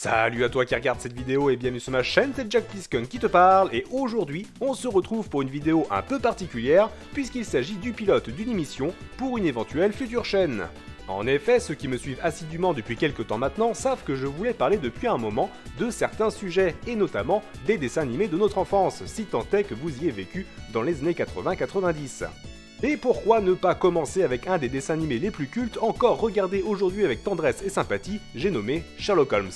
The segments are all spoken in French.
Salut à toi qui regarde cette vidéo et bienvenue sur ma chaîne, c'est Jack Plisken qui te parle et aujourd'hui on se retrouve pour une vidéo un peu particulière puisqu'il s'agit du pilote d'une émission pour une éventuelle future chaîne. En effet, ceux qui me suivent assidûment depuis quelques temps maintenant savent que je voulais parler depuis un moment de certains sujets et notamment des dessins animés de notre enfance, si tant est que vous y ayez vécu dans les années 80-90. Et pourquoi ne pas commencer avec un des dessins animés les plus cultes encore regardés aujourd'hui avec tendresse et sympathie, j'ai nommé Sherlock Holmes.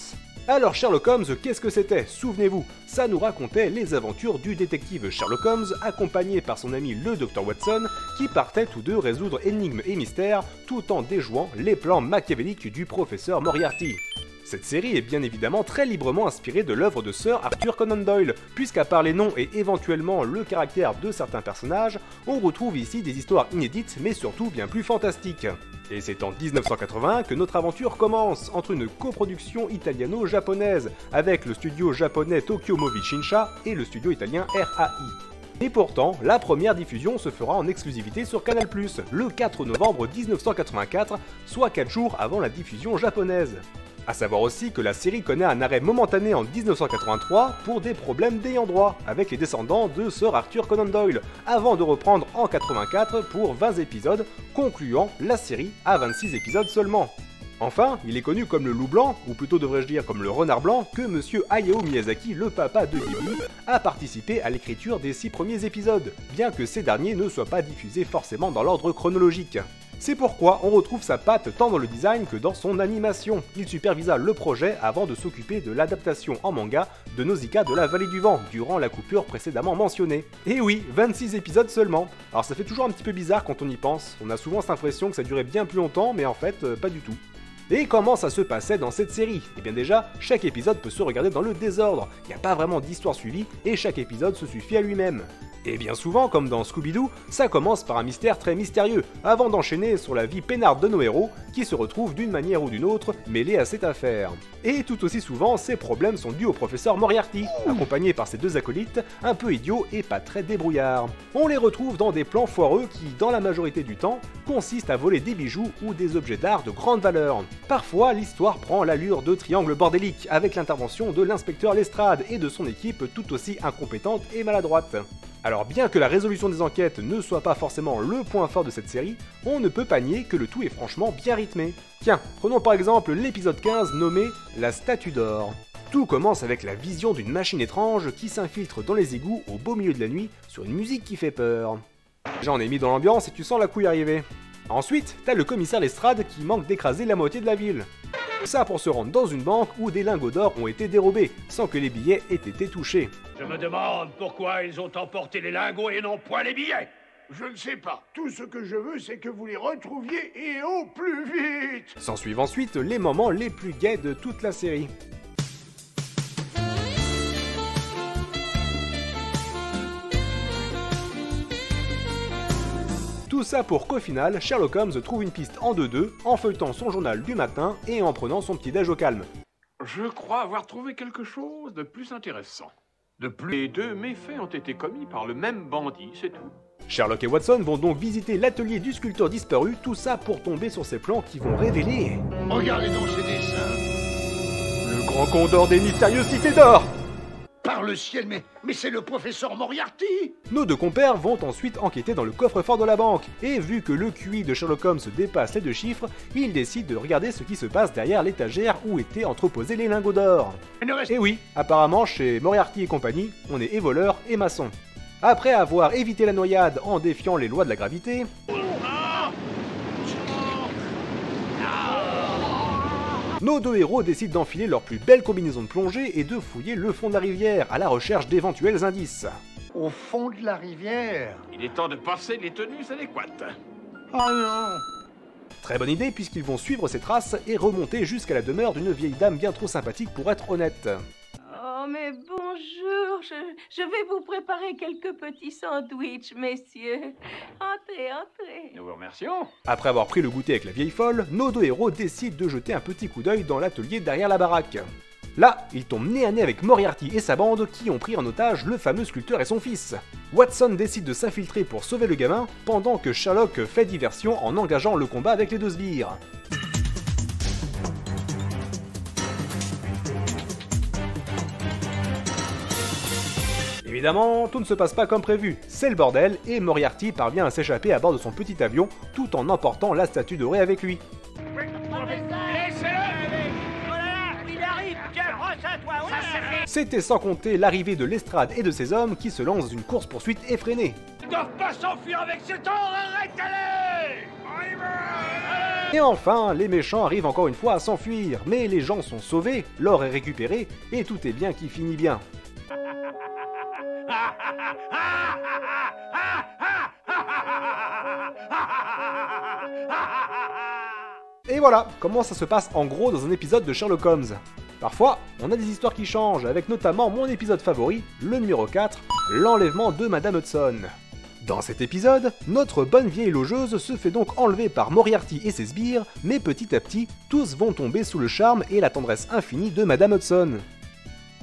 Alors Sherlock Holmes, qu'est-ce que c'était? Souvenez-vous, ça nous racontait les aventures du détective Sherlock Holmes accompagné par son ami le Dr Watson qui partaient tous deux résoudre énigmes et mystères tout en déjouant les plans machiavéliques du professeur Moriarty. Cette série est bien évidemment très librement inspirée de l'œuvre de Sir Arthur Conan Doyle, puisqu'à part les noms et éventuellement le caractère de certains personnages, on retrouve ici des histoires inédites mais surtout bien plus fantastiques. Et c'est en 1981 que notre aventure commence, entre une coproduction italiano-japonaise, avec le studio japonais Tokyo Movie Shinsha et le studio italien RAI. Et pourtant, la première diffusion se fera en exclusivité sur Canal+, le 4 novembre 1984, soit 4 jours avant la diffusion japonaise. A savoir aussi que la série connaît un arrêt momentané en 1983 pour des problèmes d'ayant droit avec les descendants de Sir Arthur Conan Doyle, avant de reprendre en 84 pour 20 épisodes, concluant la série à 26 épisodes seulement. Enfin, il est connu comme le loup blanc, ou plutôt devrais-je dire comme le renard blanc, que monsieur Hayao Miyazaki, le papa de Ghibli, a participé à l'écriture des 6 premiers épisodes, bien que ces derniers ne soient pas diffusés forcément dans l'ordre chronologique. C'est pourquoi on retrouve sa patte tant dans le design que dans son animation. Il supervisa le projet avant de s'occuper de l'adaptation en manga de Nausicaa de la Vallée du Vent, durant la coupure précédemment mentionnée. Et oui, 26 épisodes seulement. Alors ça fait toujours un petit peu bizarre quand on y pense, on a souvent cette impression que ça durait bien plus longtemps, mais en fait, pas du tout. Et comment ça se passait dans cette série? Eh bien déjà, chaque épisode peut se regarder dans le désordre, il n'y a pas vraiment d'histoire suivie, et chaque épisode se suffit à lui-même. Et bien souvent, comme dans Scooby-Doo, ça commence par un mystère très mystérieux, avant d'enchaîner sur la vie peinarde de nos héros, qui se retrouvent d'une manière ou d'une autre mêlés à cette affaire. Et tout aussi souvent, ces problèmes sont dus au professeur Moriarty, accompagné par ses deux acolytes, un peu idiots et pas très débrouillards. On les retrouve dans des plans foireux qui, dans la majorité du temps, consistent à voler des bijoux ou des objets d'art de grande valeur. Parfois, l'histoire prend l'allure de triangles bordéliques, avec l'intervention de l'inspecteur Lestrade et de son équipe tout aussi incompétente et maladroite. Alors bien que la résolution des enquêtes ne soit pas forcément le point fort de cette série, on ne peut pas nier que le tout est franchement bien rythmé. Tiens, prenons par exemple l'épisode 15 nommé « La statue d'or ». Tout commence avec la vision d'une machine étrange qui s'infiltre dans les égouts au beau milieu de la nuit sur une musique qui fait peur. J'en ai mis dans l'ambiance et tu sens la couille arriver. Ensuite, t'as le commissaire Lestrade qui manque d'écraser la moitié de la ville. Ça pour se rendre dans une banque où des lingots d'or ont été dérobés, sans que les billets aient été touchés. Je me demande pourquoi ils ont emporté les lingots et non point les billets. Je ne sais pas. Tout ce que je veux, c'est que vous les retrouviez et au plus vite. S'ensuivent ensuite les moments les plus gais de toute la série. Tout ça pour qu'au final, Sherlock Holmes trouve une piste en 2-2, en feuilletant son journal du matin et en prenant son petit déj au calme. Je crois avoir trouvé quelque chose de plus intéressant. Les deux méfaits ont été commis par le même bandit, c'est tout. Sherlock et Watson vont donc visiter l'atelier du sculpteur disparu, tout ça pour tomber sur ces plans qui vont révéler... Regardez donc ces dessins. Le grand condor des mystérieuses cités d'or! Par le ciel, mais c'est le professeur Moriarty. Nos deux compères vont ensuite enquêter dans le coffre-fort de la banque, et vu que le QI de Sherlock Holmes dépasse les 2 chiffres, ils décident de regarder ce qui se passe derrière l'étagère où étaient entreposés les lingots d'or. Et oui, apparemment chez Moriarty et compagnie, on est voleurs et maçons. Après avoir évité la noyade en défiant les lois de la gravité... Nos deux héros décident d'enfiler leur plus belle combinaison de plongée et de fouiller le fond de la rivière à la recherche d'éventuels indices. Au fond de la rivière. Il est temps de passer les tenues adéquates. Oh non. Très bonne idée puisqu'ils vont suivre ces traces et remonter jusqu'à la demeure d'une vieille dame bien trop sympathique pour être honnête. Oh mais bonjour, je vais vous préparer quelques petits sandwichs, messieurs. Entrez, entrez. Nous vous remercions. Après avoir pris le goûter avec la vieille folle, nos deux héros décident de jeter un petit coup d'œil dans l'atelier derrière la baraque. Là, ils tombent nez à nez avec Moriarty et sa bande qui ont pris en otage le fameux sculpteur et son fils. Watson décide de s'infiltrer pour sauver le gamin, pendant que Sherlock fait diversion en engageant le combat avec les deux sbires. Évidemment, tout ne se passe pas comme prévu, c'est le bordel, et Moriarty parvient à s'échapper à bord de son petit avion, tout en emportant la statue dorée avec lui. C'était sans compter l'arrivée de l'estrade et de ses hommes qui se lancent dans une course-poursuite effrénée. Ils doivent pas s'enfuir avec cet or, arrête-les! Et enfin, les méchants arrivent encore une fois à s'enfuir, mais les gens sont sauvés, l'or est récupéré, et tout est bien qui finit bien. Et voilà comment ça se passe en gros dans un épisode de Sherlock Holmes. Parfois, on a des histoires qui changent, avec notamment mon épisode favori, le numéro 4, l'enlèvement de Madame Hudson. Dans cet épisode, notre bonne vieille logeuse se fait donc enlever par Moriarty et ses sbires, mais petit à petit, tous vont tomber sous le charme et la tendresse infinie de Madame Hudson.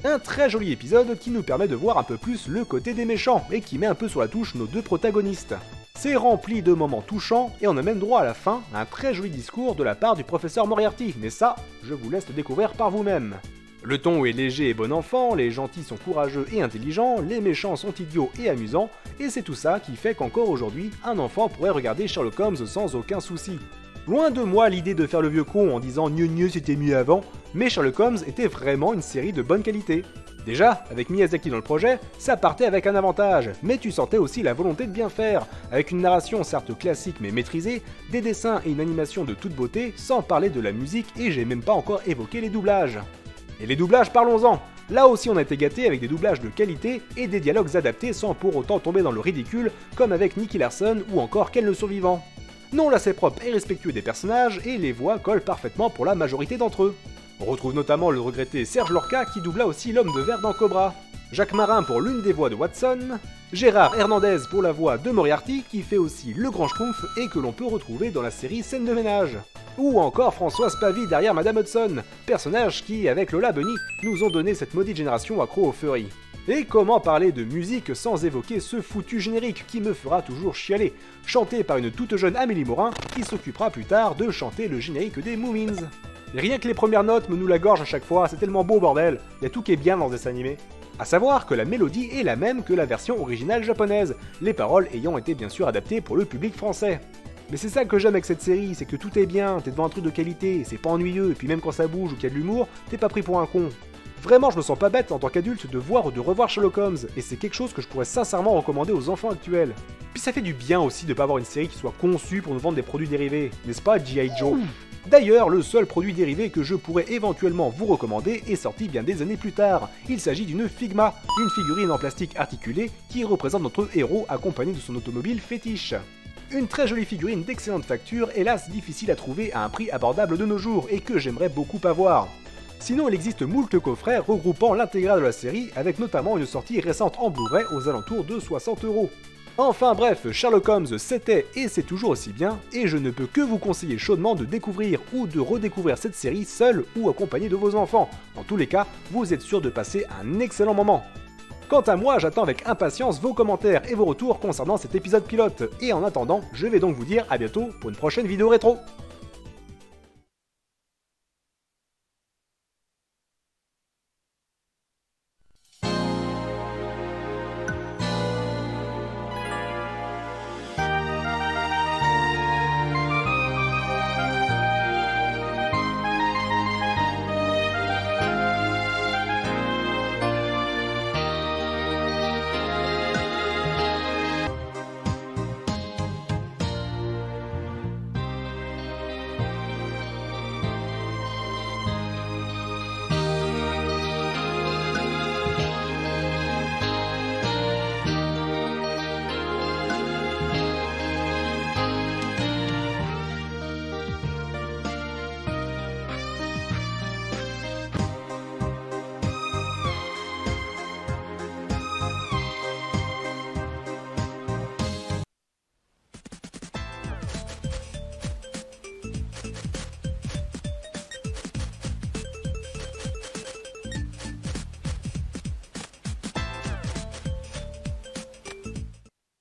Un très joli épisode qui nous permet de voir un peu plus le côté des méchants et qui met un peu sur la touche nos deux protagonistes. C'est rempli de moments touchants et on a même droit à la fin à un très joli discours de la part du professeur Moriarty, mais ça, je vous laisse le découvrir par vous-même. Le ton est léger et bon enfant, les gentils sont courageux et intelligents, les méchants sont idiots et amusants, et c'est tout ça qui fait qu'encore aujourd'hui, un enfant pourrait regarder Sherlock Holmes sans aucun souci. Loin de moi l'idée de faire le vieux con en disant « gneu c'était mieux avant », mais Sherlock Holmes était vraiment une série de bonne qualité. Déjà, avec Miyazaki dans le projet, ça partait avec un avantage, mais tu sentais aussi la volonté de bien faire, avec une narration certes classique mais maîtrisée, des dessins et une animation de toute beauté, sans parler de la musique et j'ai même pas encore évoqué les doublages. Et les doublages, parlons-en. Là aussi on a été gâtés avec des doublages de qualité et des dialogues adaptés sans pour autant tomber dans le ridicule, comme avec Nicky Larson ou encore Ken le Survivant. Non, là c'est propre et respectueux des personnages et les voix collent parfaitement pour la majorité d'entre eux. On retrouve notamment le regretté Serge Lorca qui doubla aussi l'homme de verre dans Cobra, Jacques Marin pour l'une des voix de Watson, Gérard Hernandez pour la voix de Moriarty qui fait aussi le grand schtroumpf et que l'on peut retrouver dans la série Scène de ménage. Ou encore Françoise Pavie derrière Madame Hudson, personnage qui, avec Lola Bunny, nous ont donné cette maudite génération accro au furry. Et comment parler de musique sans évoquer ce foutu générique qui me fera toujours chialer, chanté par une toute jeune Amélie Morin qui s'occupera plus tard de chanter le générique des Moomins. Et rien que les premières notes me nous la gorge à chaque fois, c'est tellement beau bordel, y a tout qui est bien dans ce dessin animé. A savoir que la mélodie est la même que la version originale japonaise, les paroles ayant été bien sûr adaptées pour le public français. Mais c'est ça que j'aime avec cette série, c'est que tout est bien, t'es devant un truc de qualité, c'est pas ennuyeux, et puis même quand ça bouge ou qu'il y a de l'humour, t'es pas pris pour un con. Vraiment, je me sens pas bête en tant qu'adulte de voir ou de revoir Sherlock Holmes, et c'est quelque chose que je pourrais sincèrement recommander aux enfants actuels. Puis ça fait du bien aussi de pas avoir une série qui soit conçue pour nous vendre des produits dérivés, n'est-ce pas G.I. Joe? D'ailleurs, le seul produit dérivé que je pourrais éventuellement vous recommander est sorti bien des années plus tard. Il s'agit d'une Figma, une figurine en plastique articulée qui représente notre héros accompagné de son automobile fétiche. Une très jolie figurine d'excellente facture, hélas difficile à trouver à un prix abordable de nos jours et que j'aimerais beaucoup avoir. Sinon, il existe moult coffrets regroupant l'intégrale de la série, avec notamment une sortie récente en Blu-ray aux alentours de 60 €. Enfin bref, Sherlock Holmes c'était et c'est toujours aussi bien, et je ne peux que vous conseiller chaudement de découvrir ou de redécouvrir cette série seul ou accompagné de vos enfants. Dans tous les cas, vous êtes sûr de passer un excellent moment. Quant à moi, j'attends avec impatience vos commentaires et vos retours concernant cet épisode pilote, et en attendant, je vais donc vous dire à bientôt pour une prochaine vidéo rétro.